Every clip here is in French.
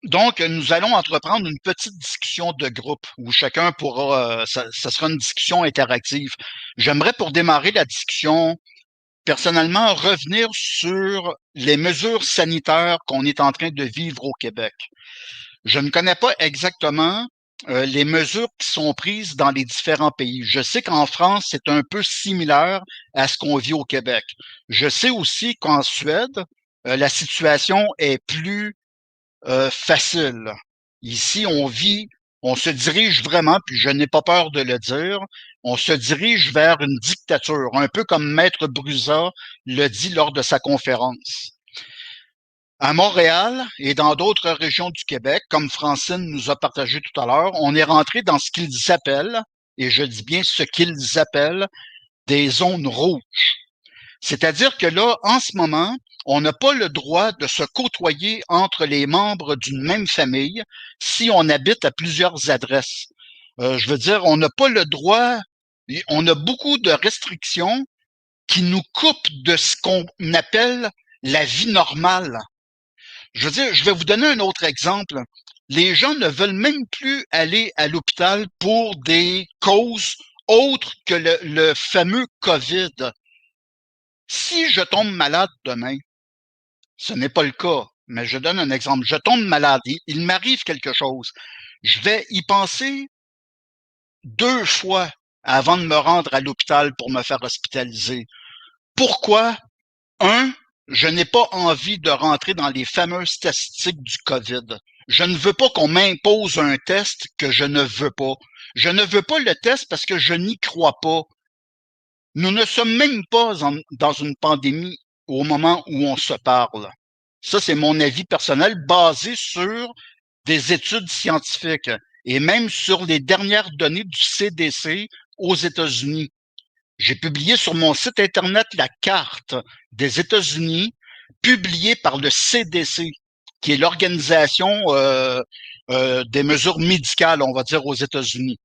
Donc, nous allons entreprendre une petite discussion de groupe où chacun pourra, ça sera une discussion interactive. J'aimerais pour démarrer la discussion, personnellement, revenir sur les mesures sanitaires qu'on est en train de vivre au Québec. Je ne connais pas exactement les mesures qui sont prises dans les différents pays. Je sais qu'en France, c'est un peu similaire à ce qu'on vit au Québec. Je sais aussi qu'en Suède, la situation est plus facile. Ici, on se dirige vraiment, puis je n'ai pas peur de le dire, on se dirige vers une dictature, un peu comme Maître Brusa le dit lors de sa conférence. À Montréal et dans d'autres régions du Québec, comme Francine nous a partagé tout à l'heure, on est rentré dans ce qu'ils appellent, et je dis bien ce qu'ils appellent, des zones rouges. C'est-à-dire que là, en ce moment, on n'a pas le droit de se côtoyer entre les membres d'une même famille si on habite à plusieurs adresses. Je veux dire, on n'a pas le droit, on a beaucoup de restrictions qui nous coupent de ce qu'on appelle la vie normale. Je veux dire, je vais vous donner un autre exemple. Les gens ne veulent même plus aller à l'hôpital pour des causes autres que le fameux COVID. Si je tombe malade demain, ce n'est pas le cas, mais je donne un exemple. Je tombe malade, il m'arrive quelque chose. Je vais y penser 2 fois avant de me rendre à l'hôpital pour me faire hospitaliser. Pourquoi? Un, je n'ai pas envie de rentrer dans les fameuses statistiques du COVID. Je ne veux pas qu'on m'impose un test que je ne veux pas. Je ne veux pas le test parce que je n'y crois pas. Nous ne sommes même pas dans une pandémie au moment où on se parle. Ça, c'est mon avis personnel basé sur des études scientifiques et même sur les dernières données du CDC aux États-Unis. J'ai publié sur mon site Internet la carte des États-Unis publiée par le CDC, qui est l'organisation des mesures médicales, on va dire, aux États-Unis.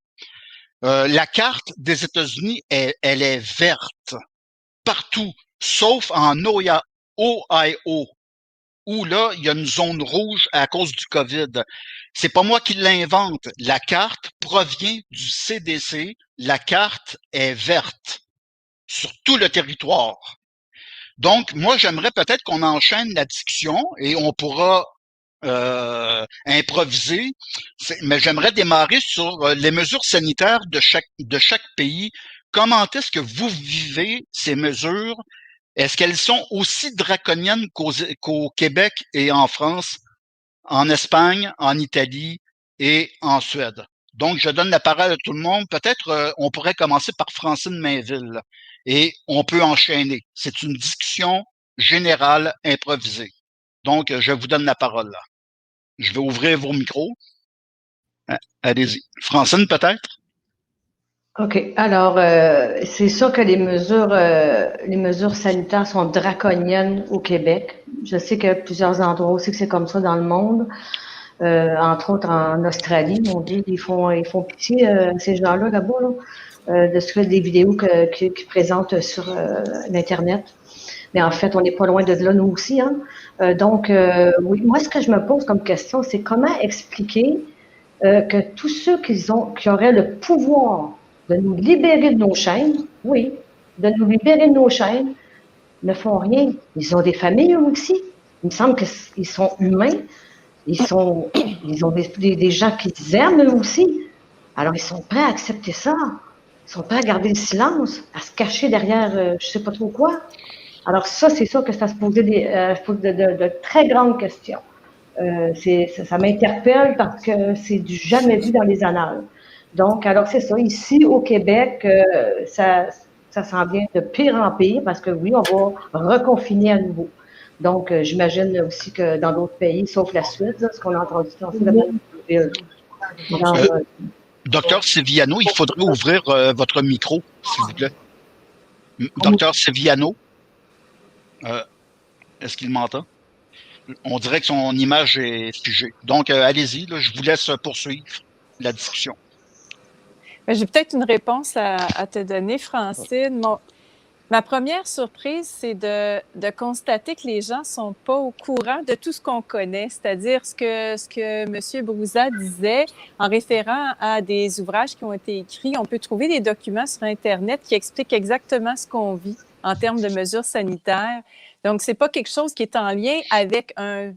La carte des États-Unis, elle est verte partout, sauf en Ohio, où là, il y a une zone rouge à cause du COVID. C'est pas moi qui l'invente. La carte provient du CDC. La carte est verte sur tout le territoire. Donc, moi, j'aimerais peut-être qu'on enchaîne la discussion et on pourra improviser, mais j'aimerais démarrer sur les mesures sanitaires de chaque pays. Comment est-ce que vous vivez ces mesures? Est-ce qu'elles sont aussi draconiennes qu'au Québec et en France, en Espagne, en Italie et en Suède? Donc, je donne la parole à tout le monde. Peut-être on pourrait commencer par Francine Mainville et on peut enchaîner. C'est une discussion générale improvisée. Donc, je vous donne la parole là. Je vais ouvrir vos micros. Allez-y. Francine, peut-être? OK. Alors, c'est sûr que les mesures sanitaires sont draconiennes au Québec. Je sais qu'il y a plusieurs endroits aussi que c'est comme ça dans le monde. Entre autres en Australie, mon Dieu, ils font pitié ces gens-là là-bas, de suivre des vidéos qu'ils présentent sur l'Internet. Mais en fait, on n'est pas loin de là, nous aussi. Hein? Donc, oui, moi, ce que je me pose comme question, c'est comment expliquer que tous ceux qui auraient le pouvoir de nous libérer de nos chaînes, oui, de nous libérer de nos chaînes, ne font rien. Ils ont des familles, eux aussi. Il me semble qu'ils sont humains. Ils ont des gens qu'ils aiment, eux aussi. Alors, ils sont prêts à accepter ça. Ils sont prêts à garder le silence, à se cacher derrière je ne sais pas trop quoi. Alors, ça, c'est sûr que ça se posait de très grandes questions. Ça m'interpelle parce que c'est du jamais vu dans les annales. Donc, alors c'est ça. Ici, au Québec, ça s'en vient de pire en pire parce que oui, on va reconfiner à nouveau. Donc, j'imagine aussi que dans d'autres pays, sauf la Suède, ce qu'on a entendu Docteur Seviano, il faudrait ouvrir votre micro, s'il vous plaît. Docteur Seviano, est-ce qu'il m'entend? On dirait que son image est figée. Donc, allez-y, je vous laisse poursuivre la discussion. J'ai peut-être une réponse à te donner, Francine. Ma première surprise, c'est de constater que les gens sont pas au courant de tout ce qu'on connaît, c'est-à-dire ce que M. Broussa disait en référant à des ouvrages qui ont été écrits. On peut trouver des documents sur Internet qui expliquent exactement ce qu'on vit en termes de mesures sanitaires. Donc, c'est pas quelque chose qui est en lien avec un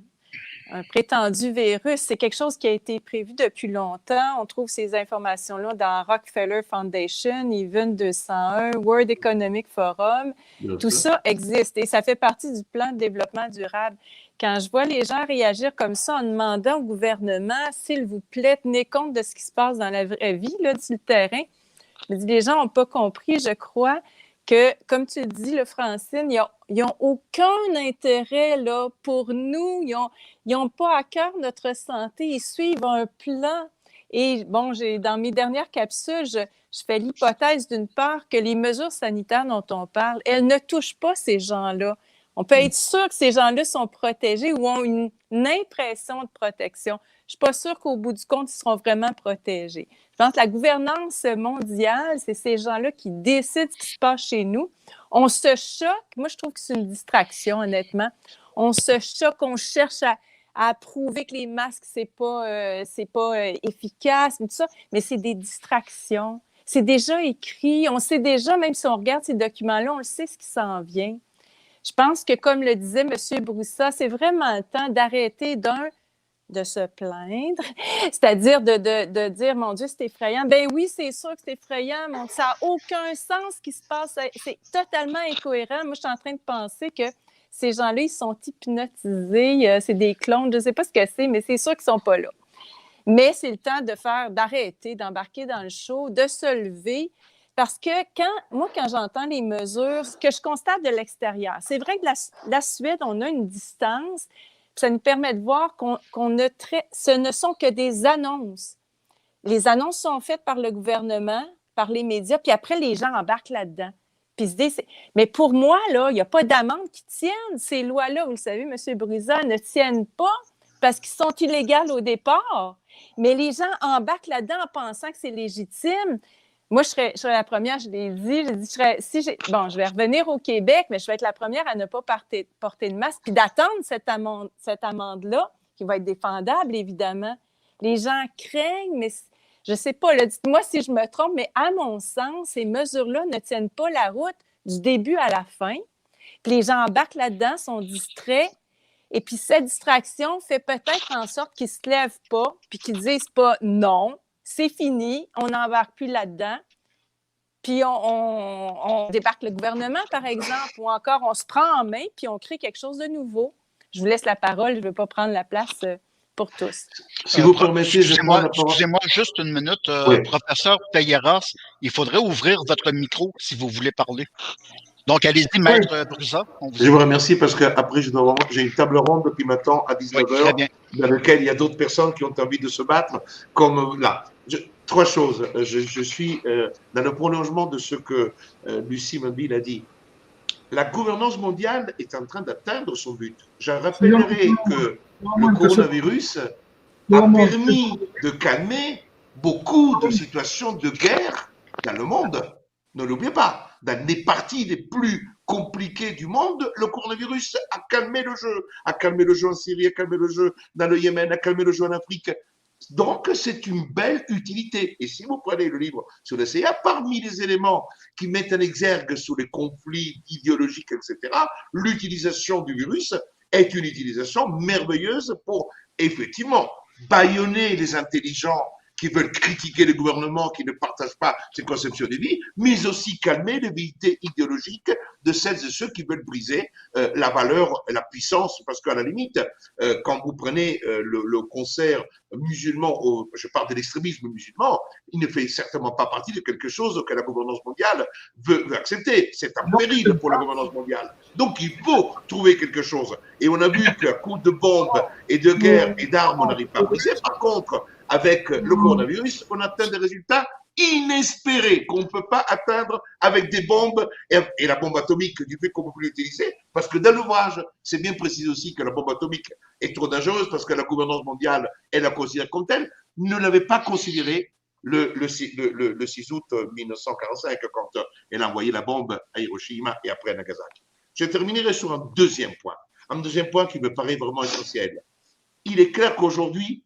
prétendu virus. C'est quelque chose qui a été prévu depuis longtemps. On trouve ces informations-là dans Rockefeller Foundation, Even 201, World Economic Forum. Tout ça existe et ça fait partie du plan de développement durable. Quand je vois les gens réagir comme ça en demandant au gouvernement, s'il vous plaît, tenez compte de ce qui se passe dans la vraie vie, là, sur le terrain, je dis, les gens n'ont pas compris, je crois, que, comme tu le dis, Francine, ils n'ont aucun intérêt là, pour nous. Ils n'ont pas à cœur notre santé. Ils suivent un plan. Et bon, dans mes dernières capsules, je fais l'hypothèse d'une part que les mesures sanitaires dont on parle, elles ne touchent pas ces gens-là. On peut être sûr que ces gens-là sont protégés ou ont une impression de protection. Je ne suis pas sûre qu'au bout du compte, ils seront vraiment protégés. Je pense que la gouvernance mondiale, c'est ces gens-là qui décident ce qui se passe chez nous. On se choque. Moi, je trouve que c'est une distraction, honnêtement. On se choque, on cherche à prouver que les masques, c'est pas efficace, tout ça, mais c'est des distractions. C'est déjà écrit. On sait déjà, même si on regarde ces documents-là, on le sait ce qui s'en vient. Je pense que, comme le disait M. Broussa, c'est vraiment le temps d'arrêter de se plaindre, c'est-à-dire de dire, mon Dieu, c'est effrayant. Ben oui, c'est sûr que c'est effrayant, mais ça n'a aucun sens ce qui se passe. C'est totalement incohérent. Moi, je suis en train de penser que ces gens-là, ils sont hypnotisés, c'est des clones, je ne sais pas ce que c'est, mais c'est sûr qu'ils ne sont pas là. Mais c'est le temps d'arrêter, d'embarquer dans le show, de se lever. Parce que quand j'entends les mesures, ce que je constate de l'extérieur, c'est vrai que la Suède, on a une distance, ça nous permet de voir ce ne sont que des annonces. Les annonces sont faites par le gouvernement, par les médias, puis après, les gens embarquent là-dedans. Puis mais pour moi, là, il n'y a pas d'amende qui tienne. Ces lois-là, vous le savez, M. Broussa, ne tiennent pas parce qu'ils sont illégaux au départ. Mais les gens embarquent là-dedans en pensant que c'est légitime. Moi, je serais la première, je l'ai dit, je vais revenir au Québec, mais je vais être la première à ne pas porter de masque, puis d'attendre cette amende-là, qui va être défendable, évidemment. Les gens craignent, mais je ne sais pas, là, dites-moi si je me trompe, mais à mon sens, ces mesures-là ne tiennent pas la route du début à la fin. Puis les gens embarquent là-dedans, sont distraits, et puis cette distraction fait peut-être en sorte qu'ils ne se lèvent pas, puis qu'ils ne disent pas non, c'est fini, on n'embarque plus là-dedans. Puis on débarque le gouvernement, par exemple, ou encore on se prend en main, puis on crée quelque chose de nouveau. Je vous laisse la parole, je ne veux pas prendre la place pour tous. Si vous permettez, excusez-moi juste une minute. Oui. Professeur Tailleras, il faudrait ouvrir votre micro si vous voulez parler. Donc, allez-y, Maître Broussa. Je vous remercie parce qu'après, j'ai une table ronde qui m'attend à 19h, dans laquelle il y a d'autres personnes qui ont envie de se battre, comme là. Trois choses. Je suis dans le prolongement de ce que Lucie Mabille a dit. La gouvernance mondiale est en train d'atteindre son but. Je rappellerai que le coronavirus a permis de calmer beaucoup de situations de guerre dans le monde. Ne l'oubliez pas. Dans les parties les plus compliquées du monde, le coronavirus a calmé le jeu. A calmé le jeu en Syrie, a calmé le jeu dans le Yémen, a calmé le jeu en Afrique. Donc, c'est une belle utilité. Et si vous prenez le livre sur le CIA, parmi les éléments qui mettent en exergue sur les conflits idéologiques, etc., l'utilisation du virus est une utilisation merveilleuse pour, effectivement, bâillonner les intelligents qui veulent critiquer le gouvernement, qui ne partagent pas ses conceptions de vie, mais aussi calmer les vérités idéologiques de celles et ceux qui veulent briser la valeur, la puissance, parce qu'à la limite, quand vous prenez le concert musulman, je parle de l'extrémisme musulman, il ne fait certainement pas partie de quelque chose que la gouvernance mondiale veut accepter. C'est un péril pour la gouvernance mondiale. Donc il faut trouver quelque chose. Et on a vu qu'à coup de bombes et de guerre et d'armes, on n'arrive pas à briser. Par contre, avec le coronavirus, on atteint des résultats inespérés qu'on ne peut pas atteindre avec des bombes et la bombe atomique du fait qu'on ne peut plus l'utiliser. Parce que dans l'ouvrage, c'est bien précisé aussi que la bombe atomique est trop dangereuse parce que la gouvernance mondiale, elle la considère comme telle, ne l'avait pas considérée le 6 août 1945, quand elle a envoyé la bombe à Hiroshima et après à Nagasaki. Je terminerai sur un deuxième point qui me paraît vraiment essentiel. Il est clair qu'aujourd'hui,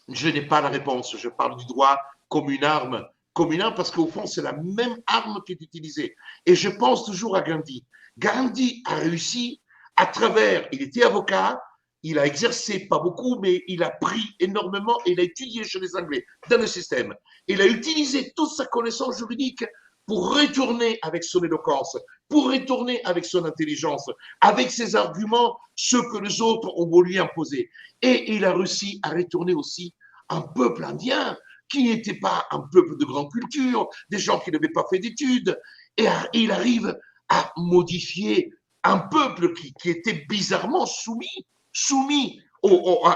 je n'ai pas la réponse. Je parle du droit comme une arme parce qu'au fond, c'est la même arme qui est utilisée. Et je pense toujours à Gandhi. Gandhi a réussi à travers, il était avocat, il a exercé pas beaucoup, mais il a pris énormément et il a étudié chez les Anglais dans le système. Il a utilisé toute sa connaissance juridique pour retourner avec son éloquence, pour retourner avec son intelligence, avec ses arguments, ceux que les autres ont voulu imposer. Et il a réussi à retourner aussi un peuple indien qui n'était pas un peuple de grande culture, des gens qui n'avaient pas fait d'études. Et il arrive à modifier un peuple qui était bizarrement soumis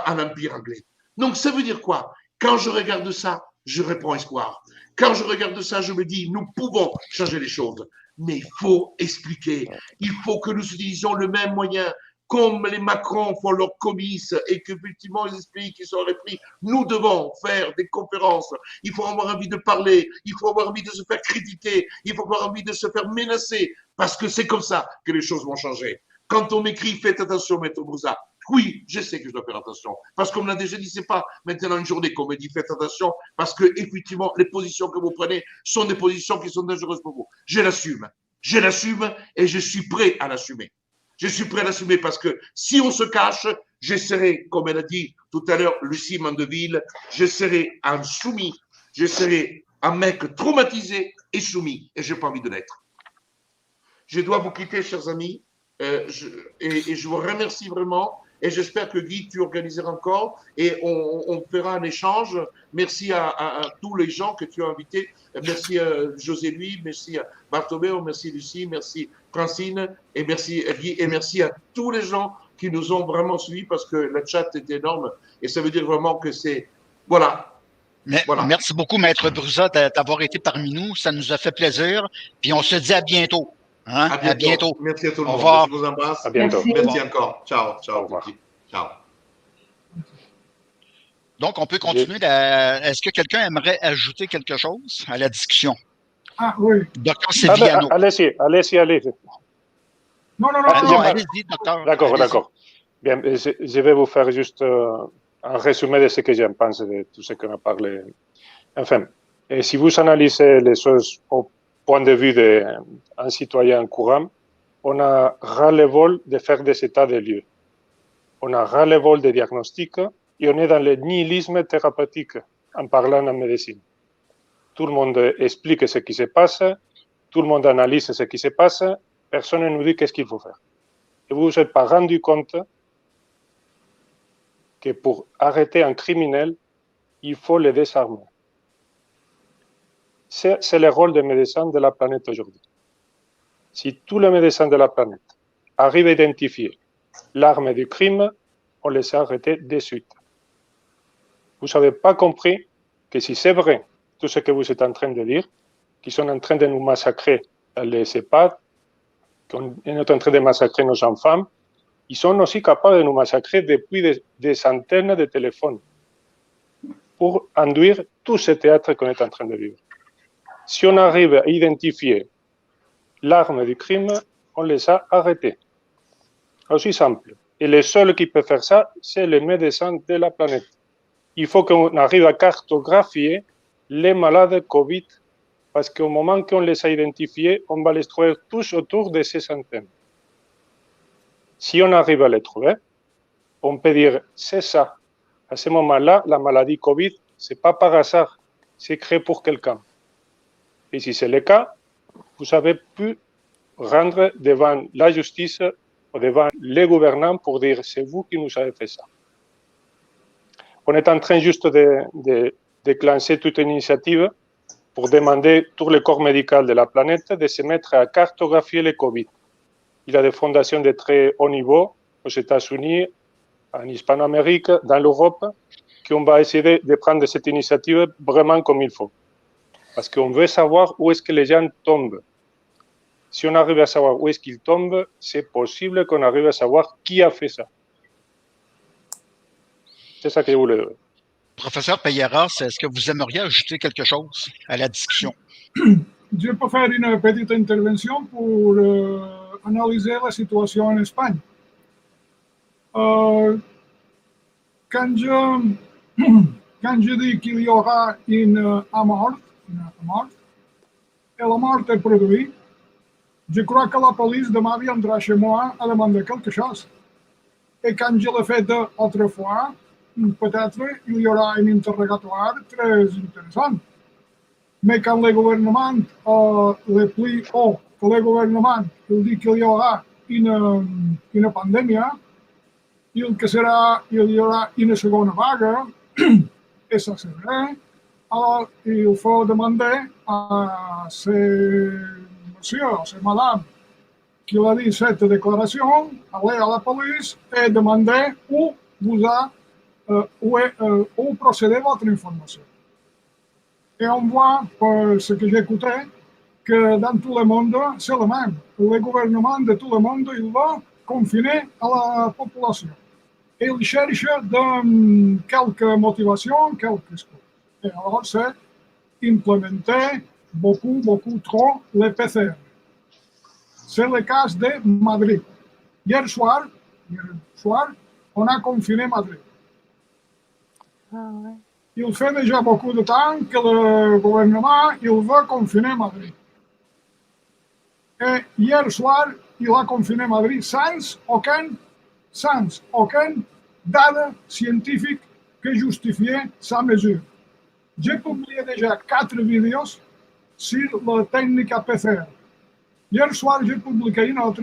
à l'Empire anglais. Donc ça veut dire quoi? Quand je regarde ça, je reprends espoir. Quand je regarde ça, je me dis, nous pouvons changer les choses. Mais il faut expliquer. Il faut que nous utilisions le même moyen. Comme les Macron font leurs comices et qu'effectivement les pays qui sont repris, nous devons faire des conférences. Il faut avoir envie de parler, il faut avoir envie de se faire critiquer, il faut avoir envie de se faire menacer, parce que c'est comme ça que les choses vont changer. Quand on m'écrit, faites attention, Maître Broussard. Oui, je sais que je dois faire attention. Parce qu'on me l'a déjà dit, c'est pas maintenant une journée qu'on me dit faites attention, parce que effectivement, les positions que vous prenez sont des positions qui sont dangereuses pour vous. Je l'assume et je suis prêt à l'assumer. Je suis prêt à l'assumer parce que si on se cache, je serai, comme elle a dit tout à l'heure, Lucie Mandeville, je serai un soumis, je serai un mec traumatisé et soumis, et je n'ai pas envie de l'être. Je dois vous quitter, chers amis, et je vous remercie vraiment, et j'espère que Guy, tu organiseras encore, et on fera un échange. Merci à tous les gens que tu as invités. Merci à José Louis, merci à Bartomeu, merci Lucie, merci Francine, et merci Guy, et merci à tous les gens qui nous ont vraiment suivis, parce que le chat est énorme, et ça veut dire vraiment que c'est... Voilà. Voilà. Merci beaucoup, Maître Broussard, d'avoir été parmi nous. Ça nous a fait plaisir. Puis on se dit à bientôt. Hein? À bientôt. Merci à tout le monde. Au revoir. Je vous embrasse. À bientôt. Merci encore. Ciao. Ciao. Au revoir. Ciao. Donc, on peut continuer. Est-ce que quelqu'un aimerait ajouter quelque chose à la discussion? Ah oui. Docteur Silviano. Allez-y. Non. Allez-y, docteur. D'accord. Bien, je vais vous faire juste un résumé de ce que j'en pense de tout ce qu'on a parlé. Enfin, si vous analysez les choses au point de vue d'un citoyen courant, on a ras-le-bol de faire des états de lieux. On a ras-le-bol des diagnostics et on est dans le nihilisme thérapeutique en parlant en médecine. Tout le monde explique ce qui se passe, tout le monde analyse ce qui se passe, personne ne nous dit qu'est-ce qu'il faut faire. Et vous vous êtes pas rendu compte que pour arrêter un criminel, il faut le désarmer. C'est le rôle des médecins de la planète aujourd'hui. Si tous les médecins de la planète arrivent à identifier l'arme du crime, on les a arrêtés de suite. Vous n'avez pas compris que si c'est vrai tout ce que vous êtes en train de dire, qu'ils sont en train de nous massacrer dans les EHPAD, qu'on est en train de massacrer nos enfants, ils sont aussi capables de nous massacrer depuis des centaines de téléphones pour induire tout ce théâtre qu'on est en train de vivre. Si on arrive à identifier l'arme du crime, on les a arrêtés. Aussi simple. Et le seul qui peut faire ça, c'est les médecins de la planète. Il faut qu'on arrive à cartographier les malades Covid, parce qu'au moment qu'on les a identifiés, on va les trouver tous autour de ces centaines. Si on arrive à les trouver, on peut dire, c'est ça. À ce moment-là, la maladie Covid, ce n'est pas par hasard, c'est créé pour quelqu'un. Et si c'est le cas, vous avez pu rendre devant la justice ou devant les gouvernants pour dire, c'est vous qui nous avez fait ça. On est en train juste de déclencher toute une initiative pour demander à tout le corps médical de la planète de se mettre à cartographier le Covid. Il y a des fondations de très haut niveau aux États-Unis, en Hispano-Amérique, dans l'Europe, qui on va essayer de prendre cette initiative vraiment comme il faut. Parce qu'on veut savoir où est-ce que les gens tombent. Si on arrive à savoir où est-ce qu'ils tombent, c'est possible qu'on arrive à savoir qui a fait ça. C'est ça que je voulais dire. Professeur Pereira, est-ce que vous aimeriez ajouter quelque chose à la discussion? Je peux faire une petite intervention pour analyser la situation en Espagne. Quand je dis qu'il y aura une mort, et la mort est produite, je crois que la police demain viendra chez moi à demander quelque chose. Et quand je l'ai fait autrefois, peut-être il y aura un interrogatoire très intéressant. Mais quand le gouvernement, le plus haut que le gouvernement dit qu'il y aura une pandémie, il y aura une seconde vague, et ça c'est vrai. Alors, il faut demander à ces monsieur, à ces madame qui a dit cette déclaration, aller à la police et demander où procédez votre information. Et on voit, par ce que j'écoutais, que dans tout le monde, c'est le même. Le gouvernement de tout le monde, il va confiner à la population. Et il cherche quelques motivations, quelques choses. Et alors, c'est implémenter beaucoup trop les PCR. C'est le cas de Madrid. Hier soir, on a confiné Madrid. Ah, ouais. Il fait déjà beaucoup de temps que le gouvernement il veut confiner Madrid. Et hier soir, il a confiné Madrid sans aucune date scientifique que justifie sa mesure. J'ai publié déjà 4 vidéos sur la technique PCR. Hier soir, j'ai publié une autre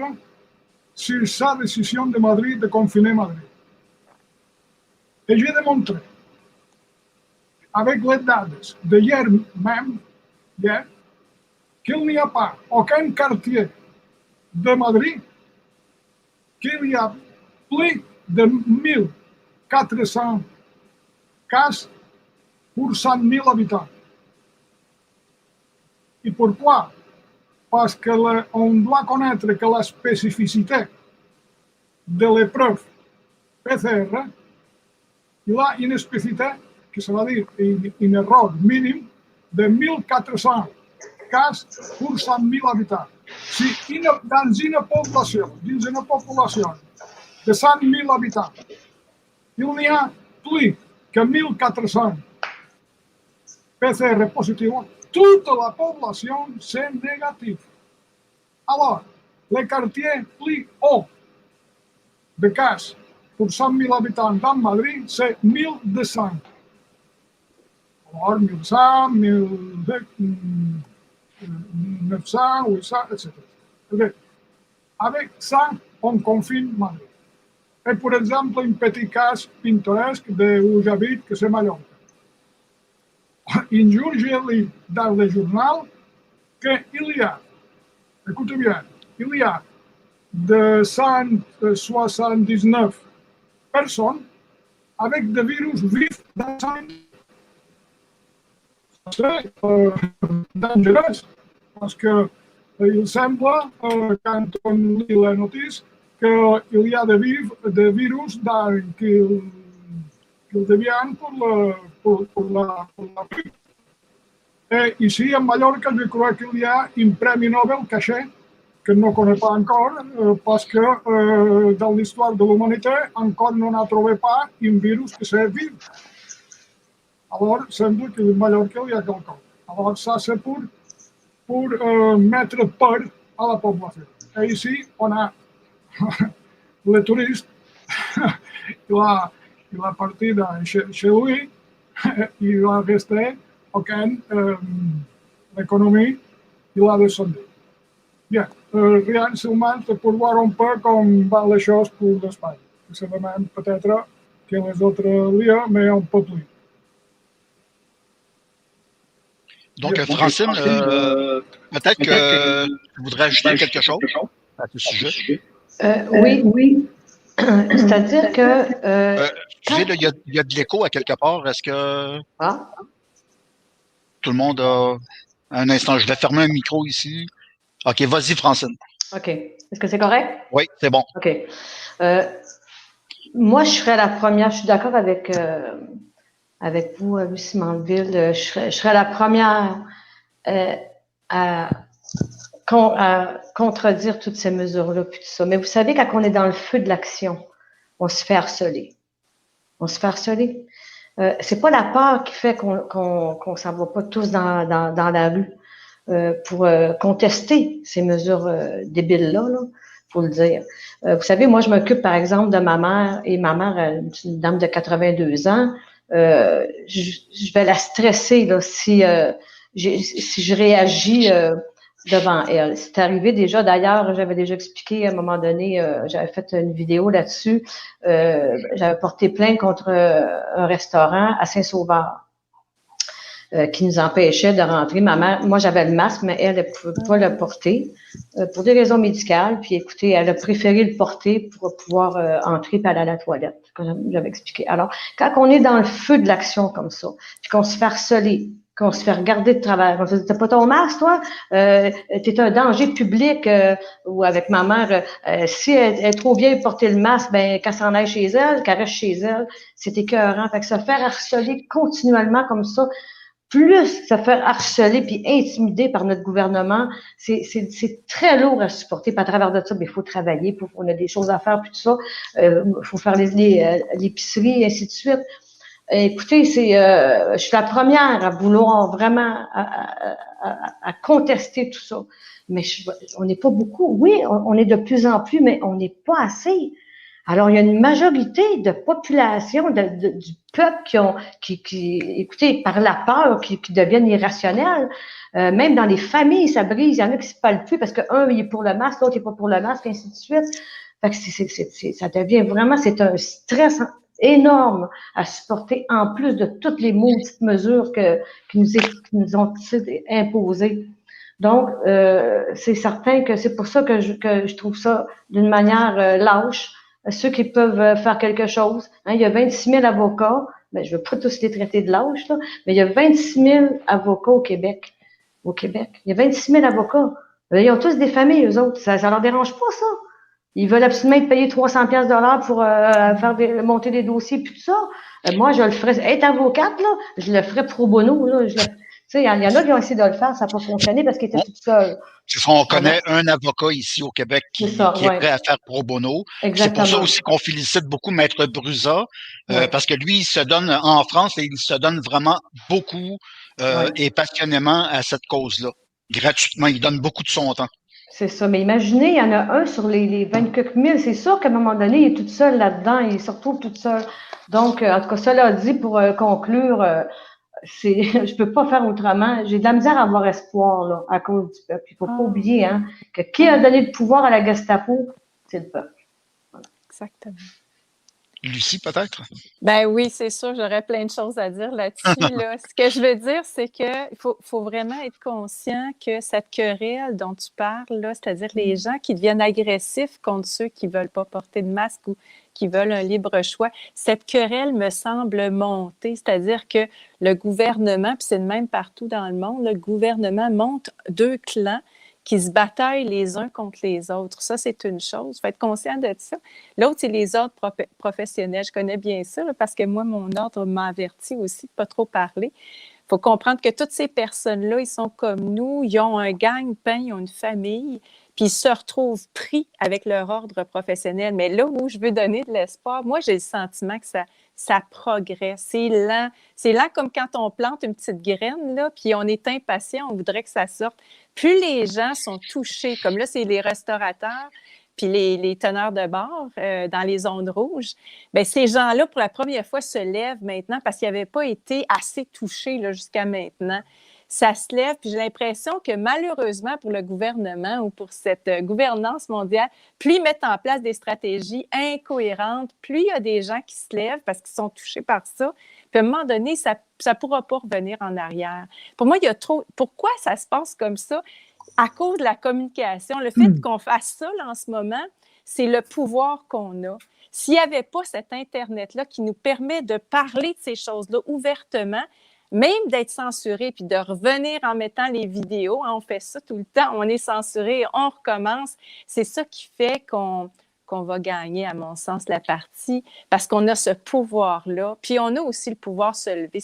sur sa décision de Madrid de confiner Madrid. Et j'ai démontré, avec les dates de hier même, qu'il n'y a pas aucun quartier de Madrid qu'il y a plus de 1400 cas pour 100 000 habitants. Et pourquoi? Parce qu'on doit connaître que la spécificité de l'épreuve PCR, il a une spécificité, que ça veut dire une erreur minime de 1400 cas pour 100 000 habitants. Si dans une population de 100 000 habitants, il n'y a plus que 1400 PCR positifs, toute la population c'est négatif. Alors, le quartier plus haut de cas pour 100 000 habitants dans Madrid, c'est 1200. Alors, 1100, 900, 800, etc. Avec ça, on confine Madrid. Et par exemple, un petit cas pittoresque où j'habite, que c'est Mallorca. Un jour, j'ai lu dans le journal qu'il y a, écoutez bien, il y a de 179 personnes avec des virus vifs dans le c'est dangereux parce que il semble, quand on lit la notice, qu'il y a des virus qui deviennent pour la vie. Et ici, en Mallorca, je crois qu'il y a un prix Nobel caché que je ne connais pas encore, parce que dans l'histoire de l'humanité, encore on n'a trouvé pas un virus qui soit vif. Alors, il semble qu'en Mallorca, il y a quelqu'un. Alors, ça, c'est pour mettre peur à la population. Et ici, on a le touriste, il a parti chez lui, il va rester, l'économie, il a descendu. Bien, rien seulement pour voir un peu comment vont les choses pour l'Espagne. C'est le même peut-être que les autres lieux, mais un peu plus. Donc, Francine, peut-être que tu voudrais ajouter quelque chose à ce sujet. Oui. C'est-à-dire que... il y a de l'écho à quelque part. Est-ce que tout le monde a... Un instant, je vais fermer un micro ici. OK, vas-y, Francine. OK. Est-ce que c'est correct? Oui, c'est bon. OK. Moi, je serais la première. Je suis d'accord avec avec vous, Lucie Mandeville. Je serais la première à contredire toutes ces mesures-là, puis tout ça. Mais vous savez, quand on est dans le feu de l'action, on se fait harceler. On se fait harceler. C'est pas la peur qui fait qu'on s'en va pas tous dans la rue pour contester ces mesures débiles-là, faut le dire. Vous savez, moi, je m'occupe, par exemple, de ma mère, et ma mère, une dame de 82 ans, je vais la stresser là, si je réagis devant elle. C'est arrivé déjà, d'ailleurs, j'avais déjà expliqué à un moment donné, j'avais fait une vidéo là-dessus, j'avais porté plainte contre un restaurant à Saint-Sauveur qui nous empêchait de rentrer. Ma mère, moi j'avais le masque, mais elle ne pouvait pas le porter pour des raisons médicales. Puis écoutez, elle a préféré le porter pour pouvoir entrer et aller à la toilette, comme j'avais expliqué. Alors, quand on est dans le feu de l'action comme ça, puis qu'on se fait harceler, qu'on se fait regarder de travers. On se dit, t'as pas ton masque, toi? T'es un danger public. Ou avec ma mère, si elle est trop vieille pour porter le masque, ben qu'elle s'en aille chez elle, qu'elle reste chez elle, c'est écœurant. Fait que se faire harceler continuellement comme ça, plus se faire harceler puis intimider par notre gouvernement, c'est très lourd à supporter. Puis à travers de ça, il faut travailler, on a des choses à faire, puis tout ça. Faut faire l'épicerie, et ainsi de suite. Écoutez, je suis la première à vouloir vraiment à contester tout ça. Mais on n'est pas beaucoup. Oui, on est de plus en plus, mais on n'est pas assez. Alors, il y a une majorité de population, du peuple qui, écoutez, par la peur, qui deviennent irrationnels. Même dans les familles, ça brise. Il y en a qui se parlent plus parce qu'un, il est pour le masque, l'autre, il est pas pour le masque, ainsi de suite. Fait que ça devient vraiment, c'est un stress énorme à supporter en plus de toutes les maudites mesures qui nous ont imposées. Donc, c'est certain que c'est pour ça que je trouve ça d'une manière lâche. Ceux qui peuvent faire quelque chose. Hein, il y a 26 000 avocats. Ben, je ne veux pas tous les traiter de lâche, là, mais il y a 26 000 avocats au Québec. Il y a 26 000 avocats. Ils ont tous des familles, eux autres. Ça leur dérange pas, ça. Ils veulent absolument être payés 300 pièces de l'heure pour monter des dossiers puis tout ça. Moi, je le ferais. Être avocate, là, je le ferais pro bono. Là, tu sais, il y en a qui ont essayé de le faire, ça n'a pas fonctionné parce qu'ils étaient tout seuls. On connaît un avocat ici au Québec qui est prêt à faire pro bono. C'est pour ça aussi qu'on félicite beaucoup Maître Brusa, parce que lui, il se donne en France et il se donne vraiment beaucoup et passionnément à cette cause-là. Gratuitement, il donne beaucoup de son temps. C'est ça. Mais imaginez, il y en a un sur les 24 000. C'est sûr qu'à un moment donné, il est tout seul là-dedans. Il se retrouve tout seul. Donc, en tout cas, cela dit, pour conclure, je peux pas faire autrement. J'ai de la misère à avoir espoir, là, à cause du peuple. Il faut pas oublier, hein, que qui a donné le pouvoir à la Gestapo, c'est le peuple. Voilà. Exactement. Lucie, peut-être? Ben oui, c'est sûr, j'aurais plein de choses à dire là-dessus. Là. Ce que je veux dire, c'est qu'il faut vraiment être conscient que cette querelle dont tu parles, là, c'est-à-dire les gens qui deviennent agressifs contre ceux qui ne veulent pas porter de masque ou qui veulent un libre choix, cette querelle me semble monter, c'est-à-dire que le gouvernement, puis c'est le même partout dans le monde, le gouvernement monte deux clans qui se bataillent les uns contre les autres. Ça, c'est une chose. Il faut être conscient de ça. L'autre, c'est les ordres professionnels. Je connais bien ça là, parce que moi, mon ordre m'a averti aussi de ne pas trop parler. Il faut comprendre que toutes ces personnes-là, ils sont comme nous, ils ont un gagne-pain, ils ont une famille, puis ils se retrouvent pris avec leur ordre professionnel. Mais là où je veux donner de l'espoir, moi, j'ai le sentiment que ça progresse. C'est lent. C'est lent comme quand on plante une petite graine, là, puis on est impatient, on voudrait que ça sorte. Plus les gens sont touchés, comme là, c'est les restaurateurs, puis les teneurs de bar dans les zones rouges, bien, ces gens-là, pour la première fois, se lèvent maintenant parce qu'ils n'avaient pas été assez touchés là, jusqu'à maintenant. Ça se lève, puis j'ai l'impression que malheureusement pour le gouvernement ou pour cette gouvernance mondiale, plus ils mettent en place des stratégies incohérentes, plus il y a des gens qui se lèvent parce qu'ils sont touchés par ça, puis à un moment donné, ça ne pourra pas revenir en arrière. Pour moi, il y a trop... Pourquoi ça se passe comme ça? À cause de la communication. Le fait qu'on fasse ça là, en ce moment, c'est le pouvoir qu'on a. S'il n'y avait pas cet Internet-là qui nous permet de parler de ces choses-là ouvertement, même d'être censuré puis de revenir en mettant les vidéos, hein, on fait ça tout le temps, on est censuré, on recommence. C'est ça qui fait qu'on qu'on va gagner, à mon sens, la partie, parce qu'on a ce pouvoir-là. Puis on a aussi le pouvoir de se lever.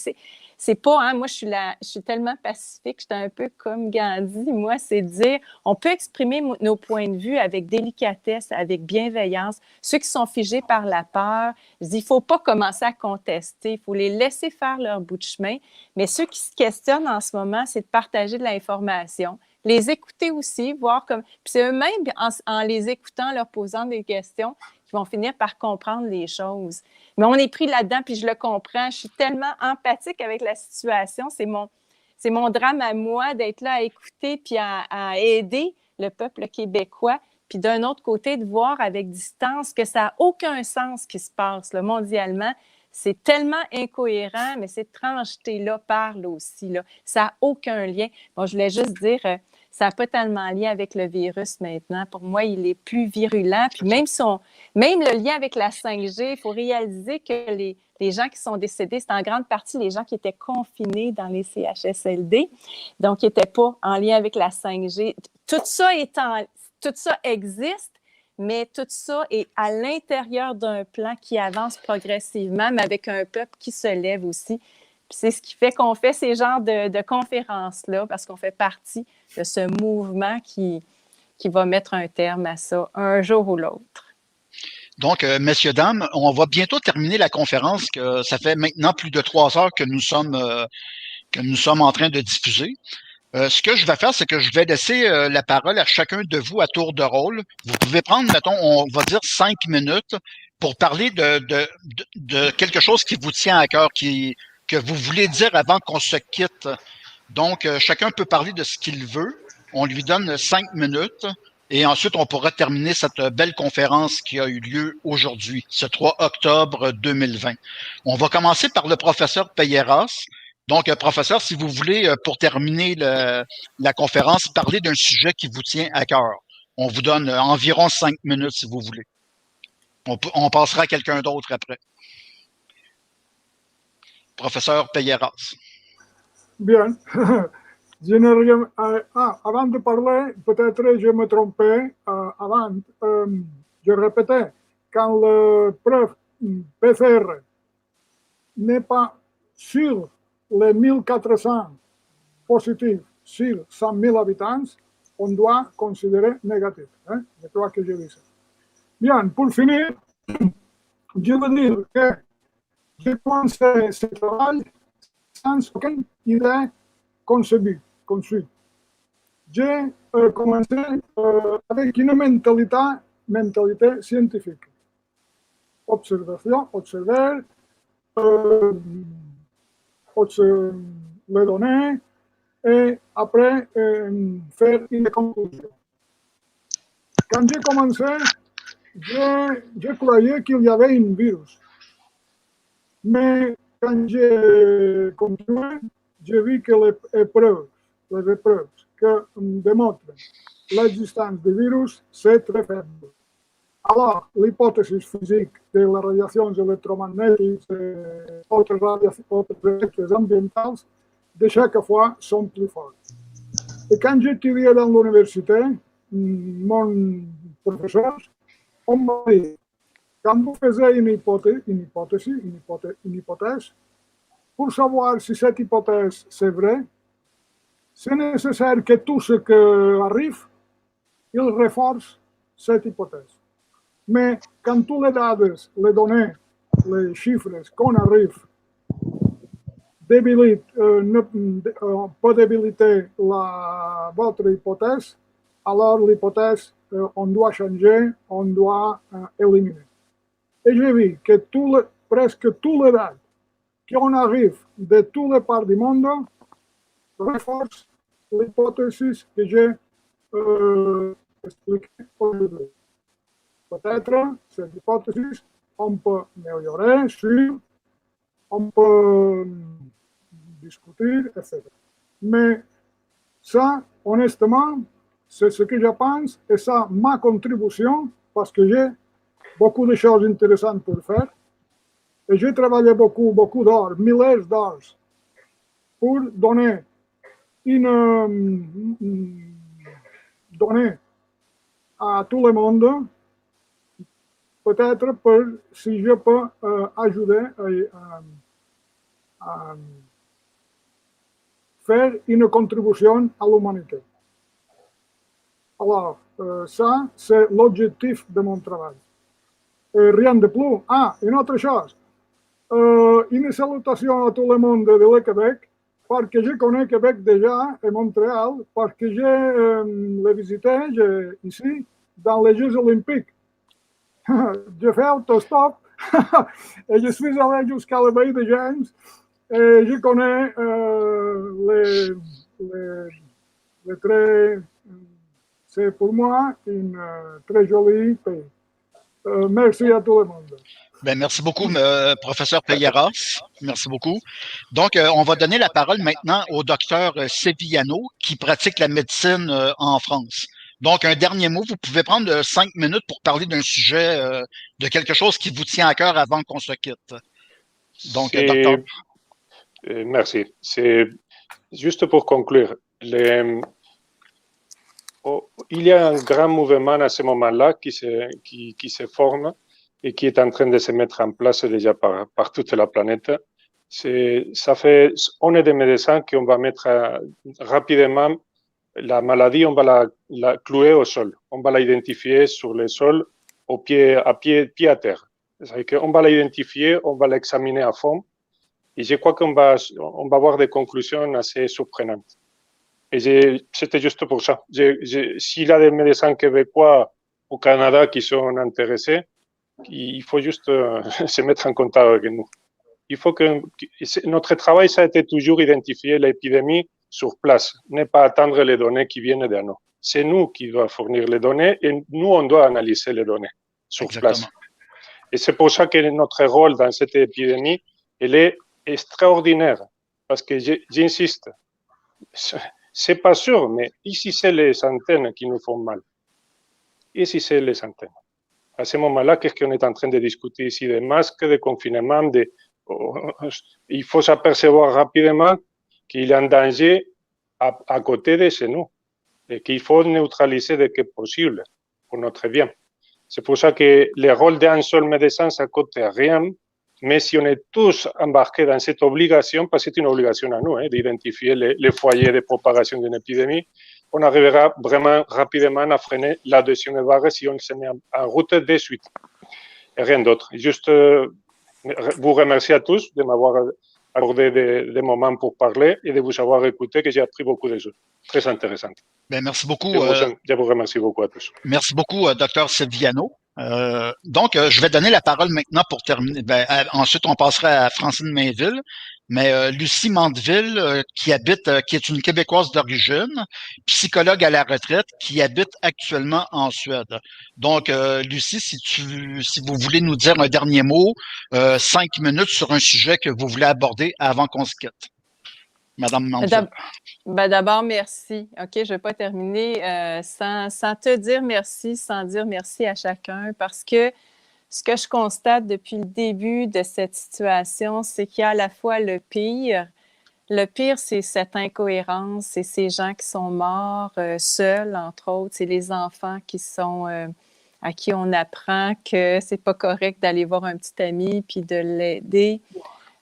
C'est pas, hein, moi, je suis tellement pacifique, je suis un peu comme Gandhi. Moi, c'est dire, on peut exprimer nos points de vue avec délicatesse, avec bienveillance. Ceux qui sont figés par la peur, je dis, il faut pas commencer à contester, il faut les laisser faire leur bout de chemin. Mais ceux qui se questionnent en ce moment, c'est de partager de l'information, les écouter aussi, voir comme... Puis c'est eux-mêmes, en les écoutant, leur posant des questions, qui vont finir par comprendre les choses. Mais on est pris là-dedans, puis je le comprends. Je suis tellement empathique avec la situation. C'est mon drame à moi d'être là à écouter puis à aider le peuple québécois. Puis d'un autre côté, de voir avec distance que ça n'a aucun sens ce qui se passe là, mondialement. C'est tellement incohérent, mais cette trancheté-là parle aussi. Là. Ça n'a aucun lien. Bon, je voulais juste dire, ça n'a pas tellement lien avec le virus maintenant. Pour moi, il est plus virulent. Puis même le lien avec la 5G, il faut réaliser que les gens qui sont décédés, c'est en grande partie les gens qui étaient confinés dans les CHSLD, donc qui n'étaient pas en lien avec la 5G. Tout ça existe, mais tout ça est à l'intérieur d'un plan qui avance progressivement, mais avec un peuple qui se lève aussi. Puis c'est ce qui fait qu'on fait ces genres de conférences-là, parce qu'on fait partie de ce mouvement qui va mettre un terme à ça un jour ou l'autre. Donc, messieurs, dames, on va bientôt terminer la conférence, que ça fait maintenant plus de 3 heures que nous sommes en train de diffuser. Ce que je vais faire, c'est que je vais laisser la parole à chacun de vous à tour de rôle. Vous pouvez prendre, mettons, on va dire 5 minutes pour parler de quelque chose qui vous tient à cœur, que vous voulez dire avant qu'on se quitte. Donc, chacun peut parler de ce qu'il veut. On lui donne 5 minutes et ensuite, on pourra terminer cette belle conférence qui a eu lieu aujourd'hui, ce 3 octobre 2020. On va commencer par le professeur Peyeras. Donc, professeur, si vous voulez, pour terminer la conférence, parler d'un sujet qui vous tient à cœur. On vous donne environ 5 minutes, si vous voulez. On passera à quelqu'un d'autre après. Professeur Peyeras. Bien. Avant de parler, peut-être je me trompais. Avant, je répétais, quand le preuve PCR n'est pas sur les 1400 positifs sur 100 000 habitants, on doit considérer négatif. Hein? Je crois que j'ai dit ça. Bien, pour finir, je veux dire que j'ai commencé ce travail sans aucune idée conçue. J'ai commencé avec une mentalité scientifique. Observer les données et après faire une conclusion. Quand j'ai commencé, je croyais qu'il y avait un virus. Mais quand j'ai continué, j'ai vu que les épreuves que démontrent l'existence du virus, c'est très faible. Alors, l'hypothèse physique de la radiations électromagnétiques et autres effets ambientaux, de chaque fois, sont plus forts. Et quand j'étudiais dans l'université, mon professeur, on m'a dit, quand vous faites une hypothèse, pour savoir si cette hypothèse c'est vrai, c'est nécessaire que tout ce qui arrive, il renforce cette hypothèse. Mais quand tous les données, les chiffres qu'on arrive peut débiliter votre hypothèse, alors l'hypothèse, on doit changer, on doit éliminer. Et j'ai vu que presque tous les dates qu'on arrive de toutes les parts du monde renforcent l'hypothèse que j'ai expliquée aujourd'hui. Peut-être cette hypothèse, on peut améliorer on peut discuter, etc. Mais ça, honnêtement, c'est ce que je pense et ça, ma contribution, parce que j'ai beaucoup de choses intéressantes pour faire. Et j'ai travaillé beaucoup d'heures, milliers d'heures, pour donner à tout le monde peut-être si je peux ajouter à faire une contribution à l'humanité. Alors, ça, c'est l'objectif de mon travail. Rien de plus. Ah, une autre chose. Une salutation à tout le monde de le Québec, parce que je connais Québec déjà et Montréal, parce que je l'ai visité ici dans les Jeux Olympiques. Je fais autostop et je suis allé jusqu'à la baie de James et je connais les très... C'est pour moi un très joli pays. Merci à tout le monde. Ben, merci beaucoup, professeur Pelleras. Merci beaucoup. Donc, on va donner la parole maintenant au docteur Sevillano qui pratique la médecine en France. Donc, un dernier mot, vous pouvez prendre 5 minutes pour parler d'un sujet, de quelque chose qui vous tient à cœur avant qu'on se quitte. Donc, docteur. Merci. C'est juste pour conclure. Il y a un grand mouvement à ce moment-là qui se forme et qui est en train de se mettre en place déjà par toute la planète. On est des médecins qu'on va mettre rapidement la maladie, on va la clouer au sol. On va la identifier sur le sol, pied à terre. C'est-à-dire qu'on va la identifier, on va l'examiner à fond. Et je crois qu'on va avoir des conclusions assez surprenantes. Et c'était juste pour ça. S'il y a des médecins québécois au Canada qui sont intéressés, il faut juste se mettre en contact avec nous. Il faut que notre travail, ça a été toujours identifier l'épidémie sur place, ne pas attendre les données qui viennent de nous. C'est nous qui devons fournir les données et nous, on doit analyser les données sur place. Et c'est pour ça que notre rôle dans cette épidémie, elle est extraordinaire. Parce que j'insiste, c'est pas sûr, mais ici, c'est les antennes qui nous font mal. Ici, c'est les antennes. À ce moment-là, qu'est-ce qu'on est en train de discuter ici? Des masques, de confinement, il faut s'apercevoir rapidement qu'il y a un danger à côté de chez nous et qu'il faut neutraliser dès que possible pour notre bien. C'est pour ça que le rôle d'un seul médecin, ça ne coûte rien, mais si on est tous embarqués dans cette obligation, parce que c'est une obligation à nous, d'identifier les foyers de propagation d'une épidémie, on arrivera vraiment rapidement à freiner la deuxième vague si on se met en route de suite. Et rien d'autre. Juste vous remercier à tous de m'avoir accordé des moments pour parler et de vous avoir écouté, que j'ai appris beaucoup de choses très intéressantes. Ben, merci beaucoup. Je vous remercie beaucoup à tous. Merci beaucoup, Dr. Silviano. Donc, je vais donner la parole maintenant pour terminer. Ensuite, on passera à Francine Mainville. Mais Lucie Mandeville, qui est une Québécoise d'origine, psychologue à la retraite, qui habite actuellement en Suède. Donc, Lucie, si vous voulez nous dire un dernier mot, 5 minutes sur un sujet que vous voulez aborder avant qu'on se quitte. Madame Mandeville. D'abord, merci. OK, je ne vais pas terminer sans te dire merci, sans dire merci à chacun, parce que ce que je constate depuis le début de cette situation, c'est qu'il y a à la fois le pire. Le pire, c'est cette incohérence, c'est ces gens qui sont morts seuls, entre autres. C'est les enfants à qui on apprend que c'est pas correct d'aller voir un petit ami puis de l'aider.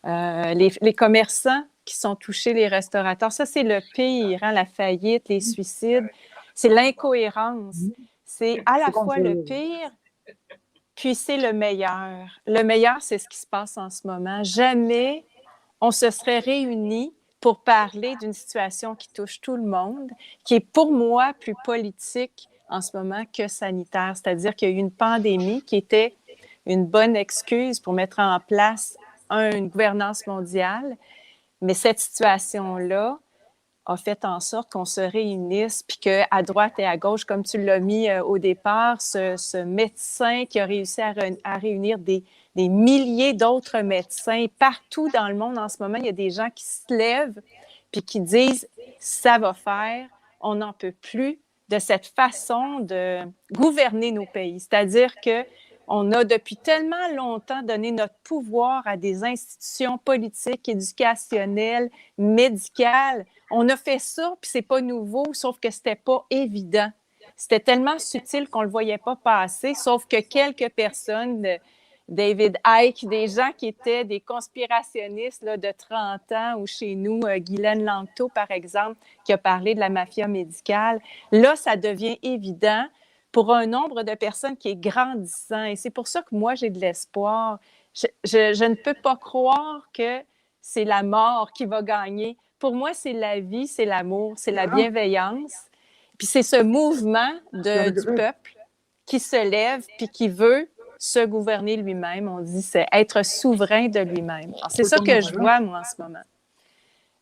Les commerçants qui sont touchés, les restaurateurs, ça, c'est le pire, la faillite, les suicides. C'est l'incohérence. C'est à la fois le pire, puis c'est le meilleur. Le meilleur, c'est ce qui se passe en ce moment. Jamais on se serait réunis pour parler d'une situation qui touche tout le monde, qui est pour moi plus politique en ce moment que sanitaire. C'est-à-dire qu'il y a eu une pandémie qui était une bonne excuse pour mettre en place une gouvernance mondiale, mais cette situation-là a fait en sorte qu'on se réunisse, puis qu'à droite et à gauche, comme tu l'as mis au départ, ce médecin qui a réussi à réunir des milliers d'autres médecins partout dans le monde en ce moment, il y a des gens qui se lèvent puis qui disent « ça va faire, on n'en peut plus de cette façon de gouverner nos pays ». C'est-à-dire qu'on a depuis tellement longtemps donné notre pouvoir à des institutions politiques, éducationnelles, médicales. On a fait ça, puis c'est pas nouveau, sauf que c'était pas évident. c'était tellement subtil qu'on ne le voyait pas passer, sauf que quelques personnes, David Icke, des gens qui étaient des conspirationnistes là, de 30 ans, ou chez nous, Guylaine Langto, par exemple, qui a parlé de la mafia médicale, là, ça devient évident pour un nombre de personnes qui est grandissant. Et c'est pour ça que moi, j'ai de l'espoir. Je ne peux pas croire que c'est la mort qui va gagner. Pour moi, c'est la vie, c'est l'amour, c'est la bienveillance. Puis c'est ce mouvement du peuple qui se lève puis qui veut se gouverner lui-même. On dit c'est être souverain de lui-même. C'est ça que je vois, moi, en ce moment.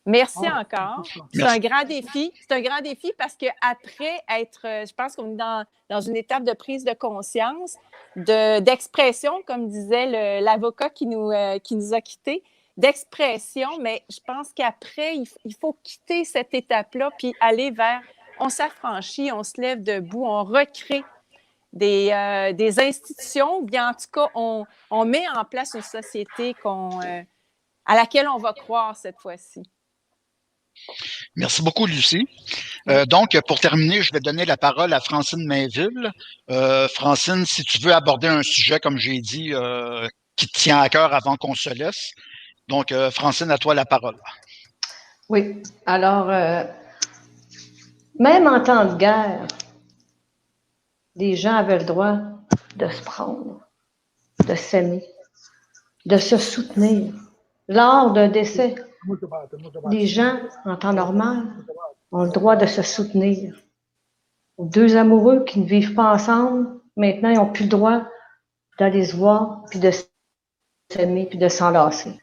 Merci encore. C'est un grand défi. C'est un grand défi parce qu'après être, je pense qu'on est dans une étape de prise de conscience, d'expression, comme disait l'avocat qui nous a quittés, d'expression, mais je pense qu'après, il faut quitter cette étape-là puis aller vers, on s'affranchit, on se lève debout, on recrée des institutions, ou bien en tout cas, on met en place une société à laquelle on va croire cette fois-ci. Merci beaucoup, Lucie. Donc, pour terminer, je vais donner la parole à Francine Mainville. Francine, si tu veux aborder un sujet, comme j'ai dit, qui te tient à cœur avant qu'on se laisse. Donc, Francine, à toi la parole. Oui. Alors, même en temps de guerre, les gens avaient le droit de se prendre, de s'aimer, de se soutenir. Lors d'un décès, les gens, en temps normal, ont le droit de se soutenir. Deux amoureux qui ne vivent pas ensemble, maintenant, ils n'ont plus le droit d'aller se voir, puis de s'aimer, puis de s'enlacer.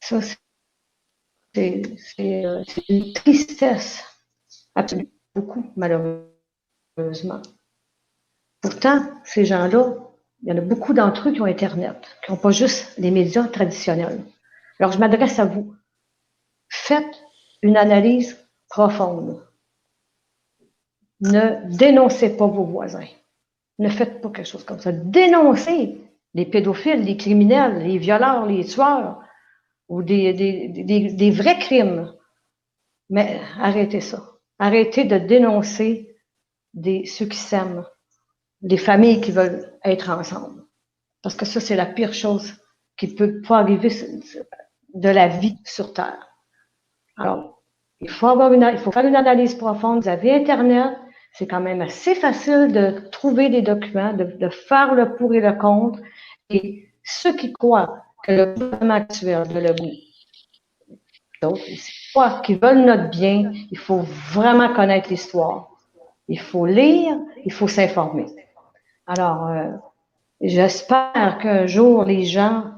Ça, c'est une tristesse, absolument, beaucoup, malheureusement. Pourtant, ces gens-là, il y en a beaucoup d'entre eux qui ont Internet, qui n'ont pas juste les médias traditionnels. Alors, je m'adresse à vous. Faites une analyse profonde. Ne dénoncez pas vos voisins. Ne faites pas quelque chose comme ça. Dénoncez les pédophiles, les criminels, les violeurs, les tueurs, ou des vrais crimes. Mais arrêtez ça. Arrêtez de dénoncer ceux qui s'aiment, les familles qui veulent être ensemble. Parce que ça, c'est la pire chose qui peut pas arriver de la vie sur Terre. Alors, il faut faire une analyse profonde. Vous avez Internet. C'est quand même assez facile de trouver des documents, de faire le pour et le contre. Et ceux qui croient que le gouvernement actuel de Legault, d'autres, qui veulent notre bien, il faut vraiment connaître l'histoire. Il faut lire, il faut s'informer. Alors, j'espère qu'un jour, les gens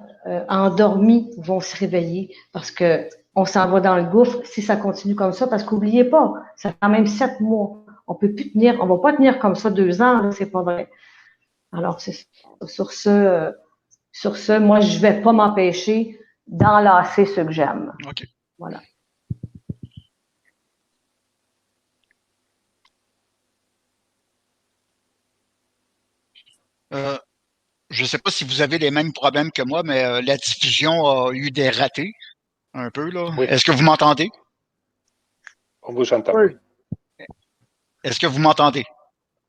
endormis vont se réveiller parce que on s'en va dans le gouffre si ça continue comme ça. Parce qu'oubliez pas, ça fait quand même 7 mois. On peut plus tenir, on va pas tenir comme ça 2 ans, là, c'est pas vrai. Alors, sur ce, moi, je vais pas m'empêcher d'enlacer ceux que j'aime. OK. Voilà. Je ne sais pas si vous avez les mêmes problèmes que moi, mais la diffusion a eu des ratés, un peu, là. Oui. Est-ce que vous m'entendez? On vous entend. Oui. Est-ce que vous m'entendez?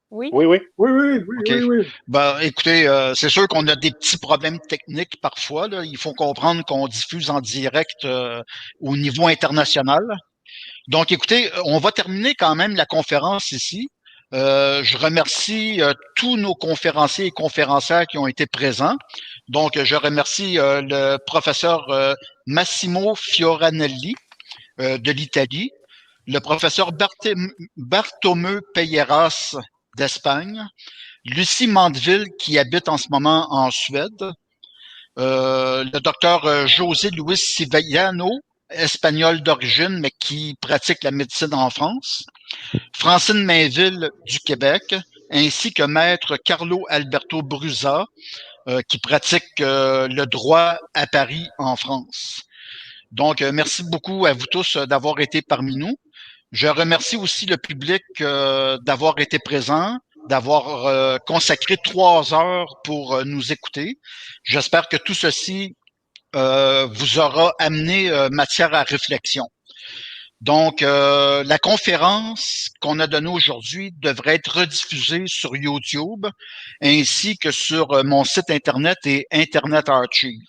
Oui. Oui, oui. Oui. OK. Ben, écoutez, c'est sûr qu'on a des petits problèmes techniques parfois, là. Il faut comprendre qu'on diffuse en direct au niveau international. Donc, écoutez, on va terminer quand même la conférence ici. Je remercie tous nos conférenciers et conférencières qui ont été présents. Donc, je remercie le professeur Massimo Fioranelli de l'Italie, le professeur Bartomeu Peyeras d'Espagne, Lucie Mandeville qui habite en ce moment en Suède, le docteur José Luis Sivellano, espagnol d'origine, mais qui pratique la médecine en France, Francine Mainville du Québec, ainsi que maître Carlo Alberto Brusa, qui pratique le droit à Paris en France. Donc, merci beaucoup à vous tous d'avoir été parmi nous. Je remercie aussi le public d'avoir été présent, d'avoir consacré 3 heures pour nous écouter. J'espère que tout ceci vous aura amené matière à réflexion. Donc, la conférence qu'on a donnée aujourd'hui devrait être rediffusée sur YouTube ainsi que sur mon site Internet et Internet Archive.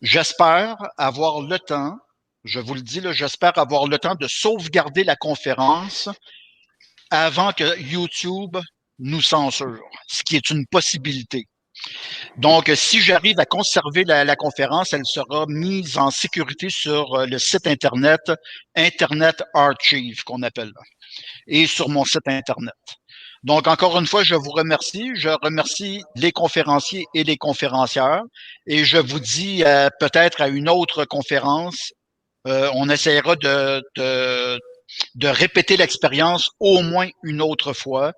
J'espère avoir le temps, je vous le dis, j'espère avoir le temps de sauvegarder la conférence avant que YouTube nous censure, ce qui est une possibilité. Donc, si j'arrive à conserver la conférence, elle sera mise en sécurité sur le site Internet, Internet Archive, qu'on appelle, et sur mon site Internet. Donc, encore une fois, je vous remercie. Je remercie les conférenciers et les conférencières. Et je vous dis peut-être à une autre conférence, on essaiera de répéter l'expérience au moins une autre fois.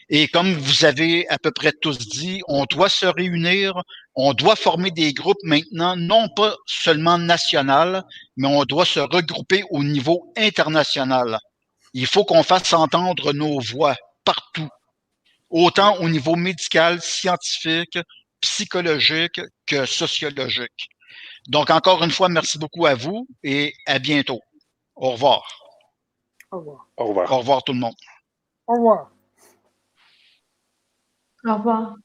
Et comme vous avez à peu près tous dit, on doit se réunir, on doit former des groupes maintenant, non pas seulement national, mais on doit se regrouper au niveau international. Il faut qu'on fasse entendre nos voix partout, autant au niveau médical, scientifique, psychologique que sociologique. Donc, encore une fois, merci beaucoup à vous et à bientôt. Au revoir. Au revoir. Au revoir. Au revoir tout le monde. Au revoir. Au revoir.